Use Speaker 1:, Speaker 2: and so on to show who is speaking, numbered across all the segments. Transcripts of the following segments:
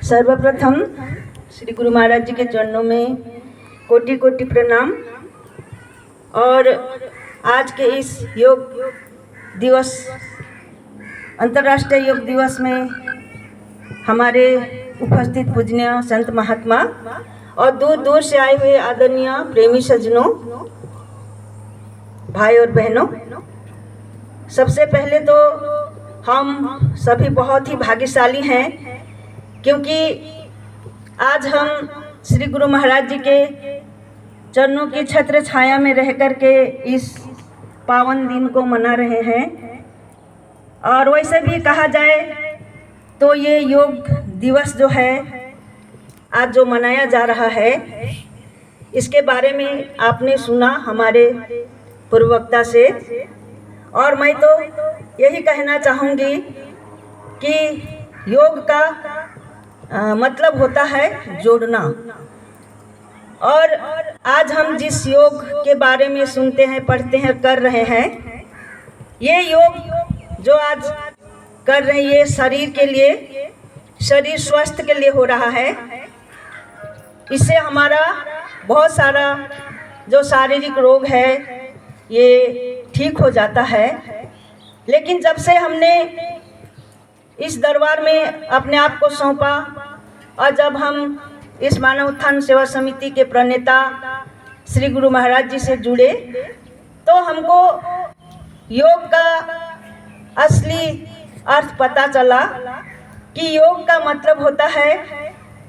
Speaker 1: सर्वप्रथम श्री गुरु महाराज जी के चरणों में कोटि कोटि प्रणाम। और आज के इस योग दिवस, अंतर्राष्ट्रीय योग दिवस में हमारे उपस्थित पूजनीय संत महात्मा और दूर दूर से आए हुए आदरणीय प्रेमी सज्जनों, भाई और बहनों, सबसे पहले तो हम सभी बहुत ही भाग्यशाली हैं, क्योंकि आज हम श्री गुरु महाराज जी के चरणों की छत्र छाया में रह कर के इस पावन दिन को मना रहे हैं। और वैसे भी कहा जाए तो ये योग दिवस जो है आज जो मनाया जा रहा है, इसके बारे में आपने सुना हमारे पूर्ववक्ता से। और मैं तो यही कहना चाहूँगी कि योग का मतलब होता है जोड़ना। और आज हम जिस योग के बारे में सुनते हैं, पढ़ते हैं, कर रहे हैं, ये योग जो आज कर रहे हैं, ये शरीर के लिए, शरीर स्वस्थ के लिए हो रहा है। इससे हमारा बहुत सारा जो शारीरिक रोग है ये ठीक हो जाता है। लेकिन जब से हमने इस दरबार में अपने आप को सौंपा और जब हम इस मानव उत्थान सेवा समिति के प्रणेता श्री गुरु महाराज जी से जुड़े, तो हमको योग का असली अर्थ पता चला कि योग का मतलब होता है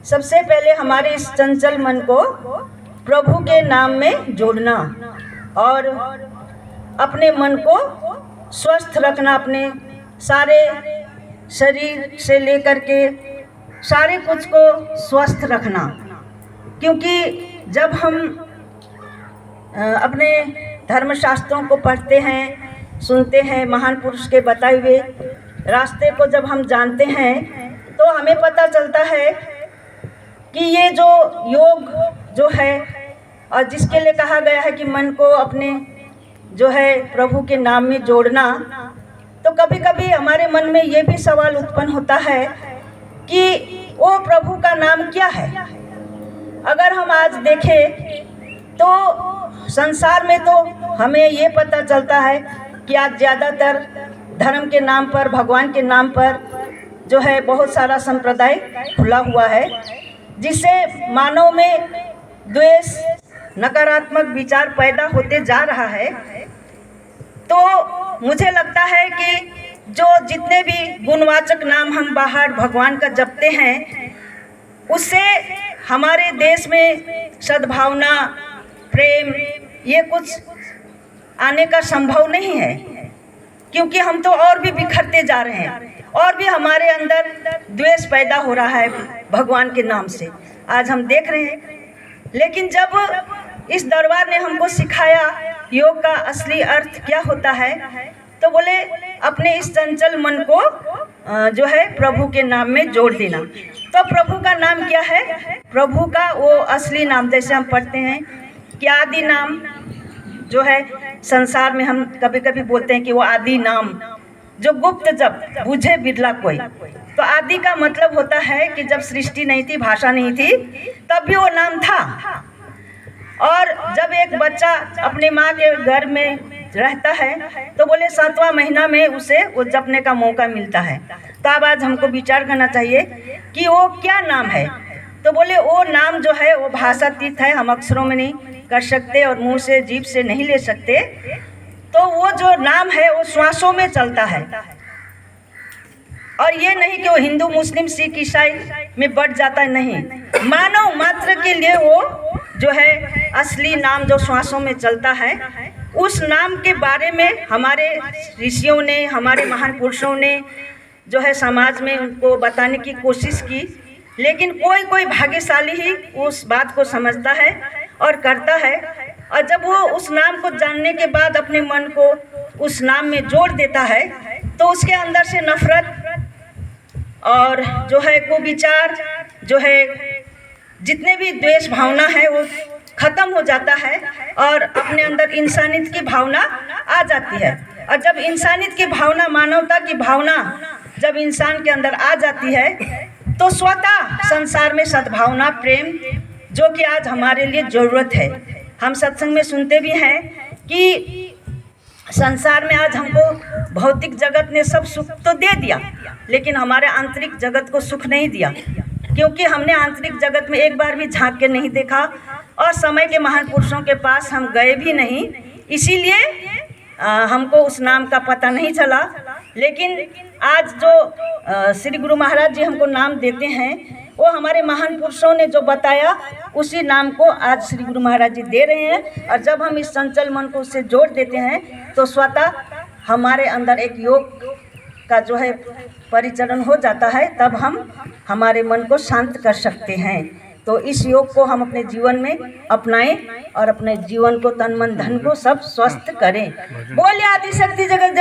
Speaker 1: सबसे पहले हमारे इस चंचल मन को प्रभु के नाम में जोड़ना और अपने मन को स्वस्थ रखना, अपने सारे शरीर से लेकर के सारे कुछ को स्वस्थ रखना। क्योंकि जब हम अपने धर्मशास्त्रों को पढ़ते हैं, सुनते हैं, महान पुरुष के बताए हुए रास्ते को जब हम जानते हैं, तो हमें पता चलता है कि ये जो योग जो है और जिसके लिए कहा गया है कि मन को अपने जो है प्रभु के नाम में जोड़ना, तो कभी कभी हमारे मन में ये भी सवाल उत्पन्न होता है कि वो प्रभु का नाम क्या है। अगर हम आज देखें तो संसार में तो हमें ये पता चलता है कि आज ज़्यादातर धर्म के नाम पर, भगवान के नाम पर जो है बहुत सारा संप्रदाय खुला हुआ है, जिससे मानव में द्वेष, नकारात्मक विचार पैदा होते जा रहा है। तो मुझे लगता है कि जो जितने भी गुणवाचक नाम हम बाहर भगवान का जपते हैं, उससे हमारे देश में सद्भावना, प्रेम, ये कुछ आने का संभव नहीं है। क्योंकि हम तो और भी बिखरते जा रहे हैं और भी हमारे अंदर द्वेष पैदा हो रहा है भगवान के नाम से, आज हम देख रहे हैं। लेकिन जब इस दरबार ने हमको सिखाया योग का असली अर्थ क्या होता है, तो बोले अपने इस चंचल मन को जो है प्रभु के नाम में जोड़ देना। तो प्रभु का नाम क्या है? प्रभु का वो असली नाम, जैसे हम पढ़ते हैं कि आदि नाम जो है संसार में हम कभी कभी बोलते हैं कि वो आदि नाम जो गुप्त जब बुझे बिरला कोई। तो आदि का मतलब होता है कि जब सृष्टि नहीं थी, भाषा नहीं थी, तब भी वो नाम था। और जब एक बच्चा अपने माँ के घर में रहता है, तो बोले 7वां महीना में उसे वो जपने का मौका मिलता है। तो अब आज हमको विचार करना चाहिए कि वो क्या नाम है। तो बोले वो नाम जो है वो भाषातीत है, हम अक्षरों में नहीं कर सकते और मुंह से, जीभ से नहीं ले सकते। तो वो जो नाम है वो श्वासों में चलता है। और ये नहीं कि वो हिंदू, मुस्लिम, सिख, ईसाई में बढ़ जाता है, नहीं। मानव मात्र के लिए वो जो है असली नाम जो श्वासों में चलता है, उस नाम के बारे में हमारे ऋषियों ने, हमारे महान पुरुषों ने जो है समाज में उनको बताने की कोशिश की। लेकिन कोई कोई भाग्यशाली ही उस बात को समझता है और करता है। और जब वो उस नाम को जानने के बाद अपने मन को उस नाम में जोड़ देता है, तो उसके अंदर से नफरत और जो है कुविचार, जो है जितने भी द्वेष भावना है वो खत्म हो जाता है और अपने अंदर इंसानियत की भावना आ जाती है। और जब इंसानियत की भावना, मानवता की भावना जब इंसान के अंदर आ जाती है, तो स्वतः संसार में सद्भावना, प्रेम, जो कि आज हमारे लिए ज़रूरत है। हम सत्संग में सुनते भी हैं कि संसार में आज हमको भौतिक जगत ने सब सुख तो दे दिया, लेकिन हमारे आंतरिक जगत को सुख नहीं दिया, क्योंकि हमने आंतरिक जगत में एक बार भी झांक के नहीं देखा और समय के महान पुरुषों के पास हम गए भी नहीं। इसीलिए हमको उस नाम का पता नहीं चला। लेकिन आज जो श्री गुरु महाराज जी हमको नाम देते हैं, वो हमारे महान पुरुषों ने जो बताया उसी नाम को आज श्री गुरु महाराज जी दे रहे हैं। और जब हम इस चंचल मन को उससे जोड़ देते हैं तो स्वतः हमारे अंदर एक योग का जो है परिचलन हो जाता है, तब हम हमारे मन को शांत कर सकते हैं। तो इस योग को हम अपने जीवन में अपनाएं और अपने जीवन को, तन मन धन को सब स्वस्थ करें। बोलिए आदिशक्ति जगत